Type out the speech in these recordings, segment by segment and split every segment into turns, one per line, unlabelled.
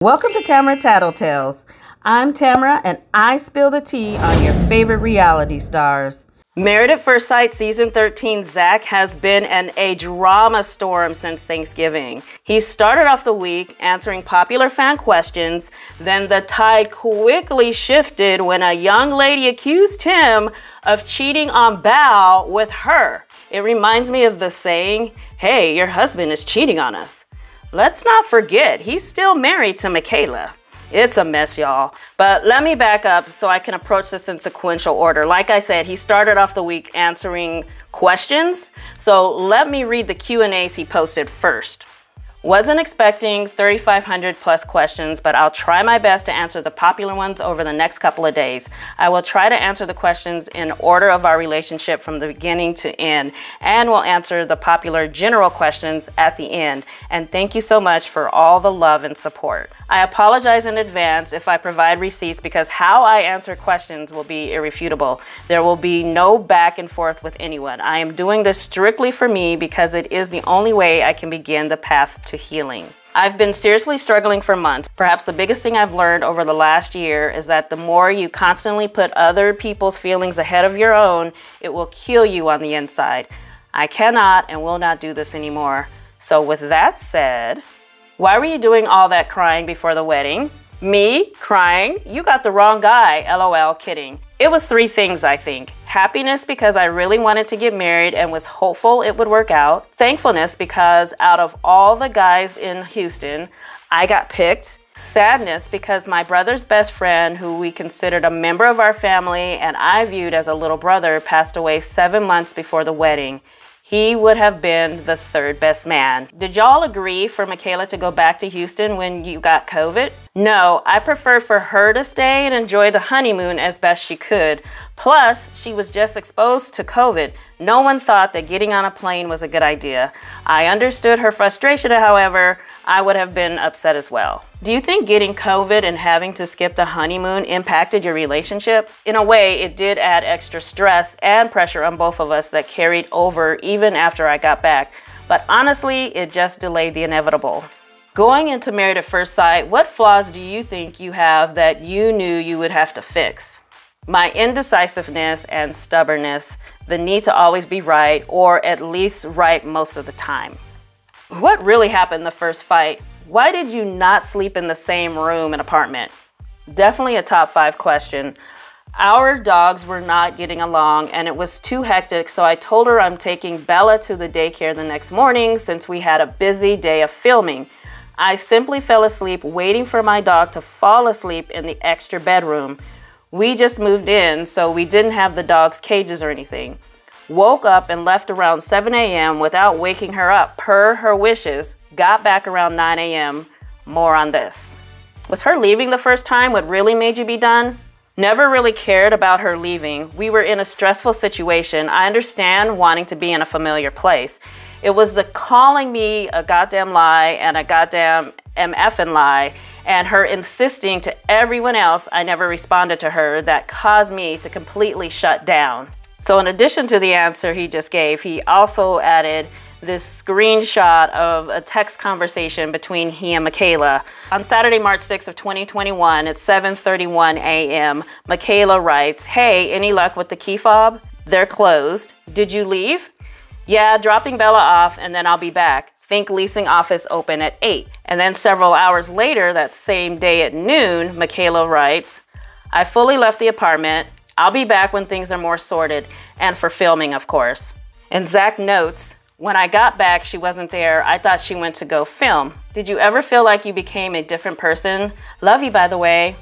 Welcome to Tamara Tattletales. I'm Tamara and I spill the tea on your favorite reality stars. Married at First Sight Season 13, Zack has been in a drama storm since Thanksgiving. He started off the week answering popular fan questions, then the tide quickly shifted when a young lady accused him of cheating on Bao with her. It reminds me of the saying, "Hey, your husband is cheating on us." Let's not forget, he's still married to Michaela. It's a mess, y'all. But let me back up so I can approach this in sequential order. Like I said, he started off the week answering questions. So let me read the Q&As he posted first. Wasn't expecting 3,500 plus questions, but I'll try my best to answer the popular ones over the next couple of days. I will try to answer the questions in order of our relationship from the beginning to end, and will answer the popular general questions at the end. And thank you so much for all the love and support. I apologize in advance if I provide receipts because how I answer questions will be irrefutable. There will be no back and forth with anyone. I am doing this strictly for me because it is the only way I can begin the path to healing. I've been seriously struggling for months. Perhaps the biggest thing I've learned over the last year is that the more you constantly put other people's feelings ahead of your own, it will kill you on the inside. I cannot and will not do this anymore. So with that said, why were you doing all that crying before the wedding? Me? Crying? You got the wrong guy, LOL, kidding. It was three things, I think. Happiness because I really wanted to get married and was hopeful it would work out. Thankfulness because out of all the guys in Houston, I got picked. Sadness because my brother's best friend, who we considered a member of our family and I viewed as a little brother, passed away 7 months before the wedding. He would have been the third best man. Did y'all agree for Michaela to go back to Houston when you got COVID? No, I preferred for her to stay and enjoy the honeymoon as best she could. Plus, she was just exposed to COVID. No one thought that getting on a plane was a good idea. I understood her frustration, however, I would have been upset as well. Do you think getting COVID and having to skip the honeymoon impacted your relationship? In a way, it did add extra stress and pressure on both of us that carried over even after I got back. But honestly, it just delayed the inevitable. Going into Married at First Sight, what flaws do you think you have that you knew you would have to fix? My indecisiveness and stubbornness, the need to always be right, or at least right most of the time. What really happened the first fight? Why did you not sleep in the same room and apartment? Definitely a top 5 question. Our dogs were not getting along and it was too hectic, so I told her I'm taking Bella to the daycare the next morning since we had a busy day of filming. I simply fell asleep waiting for my dog to fall asleep in the extra bedroom. We just moved in, so we didn't have the dog's cages or anything. Woke up and left around 7 a.m. without waking her up per her wishes. Got back around 9 a.m. More on this. Was her leaving the first time what really made you be done? Never really cared about her leaving. We were in a stressful situation. I understand wanting to be in a familiar place. It was the calling me a goddamn lie and a goddamn MFing lie and her insisting to everyone else I never responded to her that caused me to completely shut down. So in addition to the answer he just gave, he also added this screenshot of a text conversation between he and Michaela. On Saturday, March 6th of 2021 at 7:31 a.m., Michaela writes, "Hey, any luck with the key fob? They're closed. Did you leave? Yeah, dropping Bella off and then I'll be back. Think leasing office open at 8. And then several hours later, that same day at noon, Michaela writes, I fully left the apartment. I'll be back when things are more sorted and for filming, of course. And Zack notes, when I got back, she wasn't there. I thought she went to go film. Did you ever feel like you became a different person? Love you, by the way.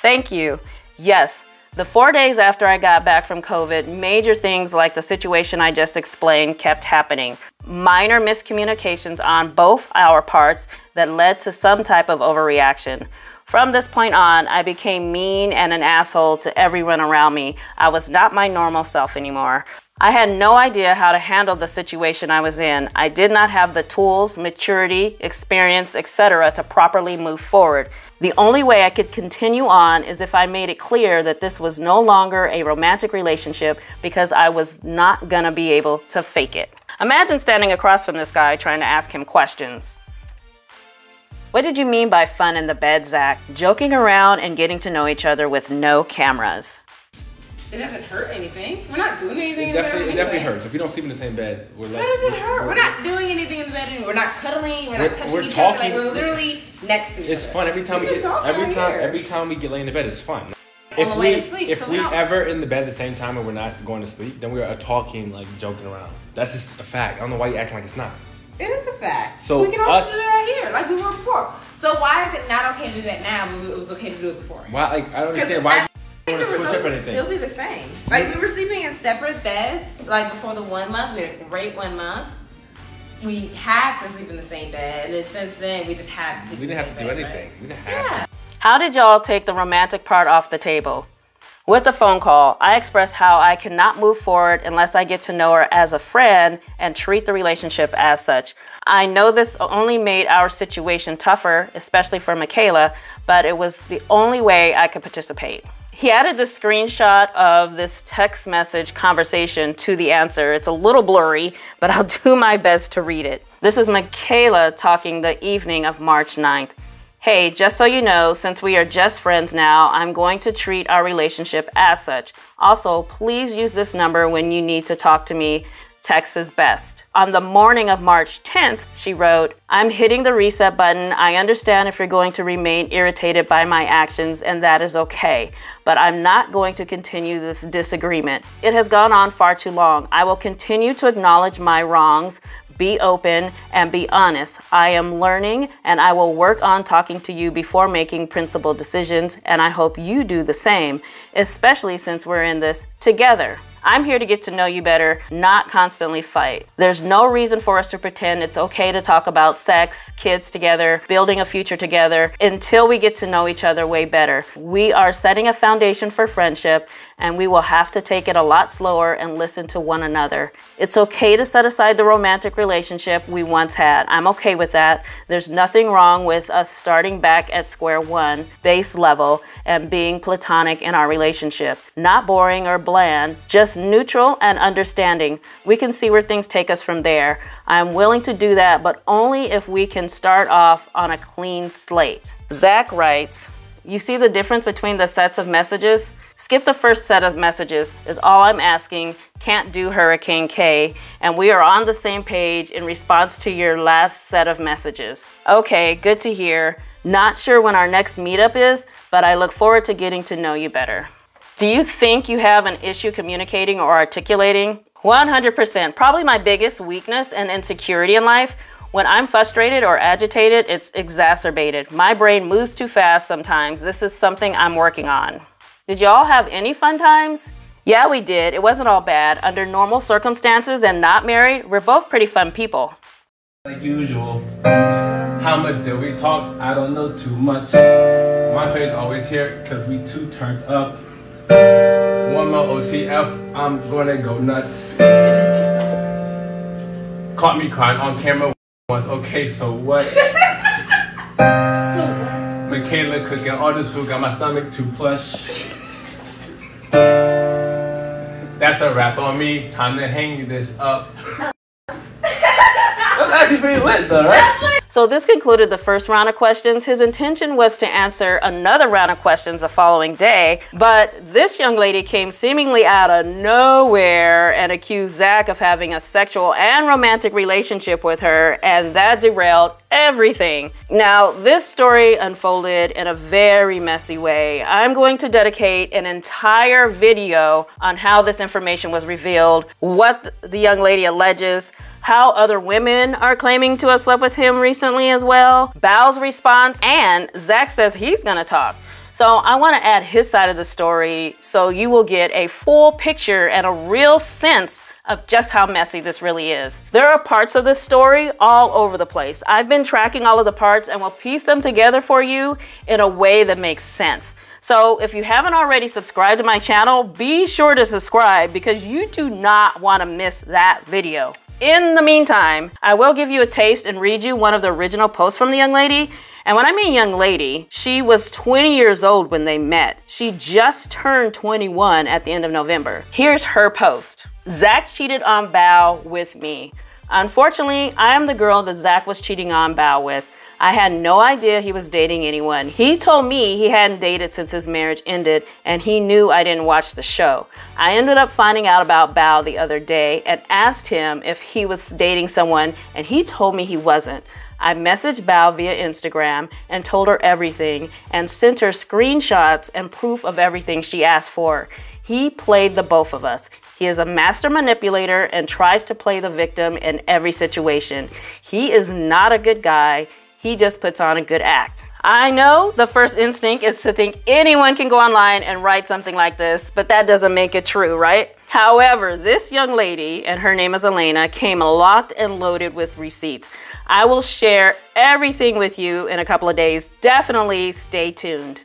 Thank you. Yes. The 4 days after I got back from COVID, major things like the situation I just explained kept happening. Minor miscommunications on both our parts that led to some type of overreaction. From this point on, I became mean and an asshole to everyone around me. I was not my normal self anymore. I had no idea how to handle the situation I was in. I did not have the tools, maturity, experience, etc. to properly move forward. The only way I could continue on is if I made it clear that this was no longer a romantic relationship because I was not gonna be able to fake it. Imagine standing across from this guy trying to ask him questions. What did you mean by fun in the bed, Zack? Joking around and getting to know each other with no cameras.
It doesn't hurt anything. We're not doing anything
It definitely hurts. If we don't sleep in the same bed, we're less.
How does it hurt? We're not doing anything in the bed anymore. We're not cuddling. We're not touching each other. Like, we're literally next to each other.
It's fun every time every time we get laid in the bed. It's fun.
If
we ever in the bed at the same time and we're not going to sleep, then we are talking, like joking around. That's just a fact. I don't know why you acting like it's not.
It is a fact.
So
we can also do that here, like we were before. So why is it not okay to do that now when it was okay to do it before?
Why? Like I don't understand why.
The results would still be the same. Like we were sleeping in separate beds. Like before the 1 month, we had a great 1 month. We had to sleep in the same bed, and then since then we just had to sleep.
We didn't have to do anything.
Right?
We didn't have to.
How did y'all take the romantic part off the table? With the phone call, I expressed how I cannot move forward unless I get to know her as a friend and treat the relationship as such. I know this only made our situation tougher, especially for Michaela, but it was the only way I could participate. He added the screenshot of this text message conversation to the answer. It's a little blurry, but I'll do my best to read it. This is Michaela talking the evening of March 9th. Hey, just so you know, since we are just friends now, I'm going to treat our relationship as such. Also, please use this number when you need to talk to me. Text is best. On the morning of March 10th, she wrote, I'm hitting the reset button. I understand if you're going to remain irritated by my actions, and that is okay. But I'm not going to continue this disagreement. It has gone on far too long. I will continue to acknowledge my wrongs, be open, and be honest. I am learning, and I will work on talking to you before making principled decisions, and I hope you do the same, especially since we're in this together. I'm here to get to know you better, not constantly fight. There's no reason for us to pretend it's okay to talk about sex, kids together, building a future together, until we get to know each other way better. We are setting a foundation for friendship, and we will have to take it a lot slower and listen to one another. It's okay to set aside the romantic relationship we once had. I'm okay with that. There's nothing wrong with us starting back at square one, base level, and being platonic in our relationship. Not boring or bland, just neutral and understanding. We can see where things take us from there. I'm willing to do that, but only if we can start off on a clean slate. Zack writes, you see the difference between the sets of messages? Skip the first set of messages is all I'm asking. Can't do Hurricane K, and we are on the same page in response to your last set of messages. Okay, good to hear. Not sure when our next meetup is, but I look forward to getting to know you better. Do you think you have an issue communicating or articulating? 100%. Probably my biggest weakness and insecurity in life. When I'm frustrated or agitated, it's exacerbated. My brain moves too fast sometimes. This is something I'm working on. Did y'all have any fun times? Yeah, we did. It wasn't all bad. Under normal circumstances and not married, we're both pretty fun people.
Like usual. How much did we talk? I don't know too much. My face always here because we too turned up. One more OTF, I'm gonna go nuts. Caught me crying on camera once. Okay, so what? Michaela cooking all this food, got my stomach too plush. That's a wrap on me. Time to hang this up. That's actually pretty lit though, right?
So this concluded the first round of questions. His intention was to answer another round of questions the following day, but this young lady came seemingly out of nowhere and accused Zack of having a sexual and romantic relationship with her, and that derailed everything. Now, this story unfolded in a very messy way. I'm going to dedicate an entire video on how this information was revealed, what the young lady alleges, how other women are claiming to have slept with him recently as well, Bao's response, and Zack says he's gonna talk. So I wanna add his side of the story so you will get a full picture and a real sense of just how messy this really is. There are parts of this story all over the place. I've been tracking all of the parts and will piece them together for you in a way that makes sense. So if you haven't already subscribed to my channel, be sure to subscribe because you do not wanna miss that video. In the meantime, I will give you a taste and read you one of the original posts from the young lady. And when I mean young lady, she was 20 years old when they met. She just turned 21 at the end of November. Here's her post. Zack cheated on Bao with me. Unfortunately, I am the girl that Zack was cheating on Bao with. I had no idea he was dating anyone. He told me he hadn't dated since his marriage ended, and he knew I didn't watch the show. I ended up finding out about Bao the other day and asked him if he was dating someone, and he told me he wasn't. I messaged Bao via Instagram and told her everything and sent her screenshots and proof of everything she asked for. He played the both of us. He is a master manipulator and tries to play the victim in every situation. He is not a good guy. He just puts on a good act. I know the first instinct is to think anyone can go online and write something like this, but that doesn't make it true, right? However, this young lady, and her name is Elena, came locked and loaded with receipts. I will share everything with you in a couple of days. Definitely stay tuned.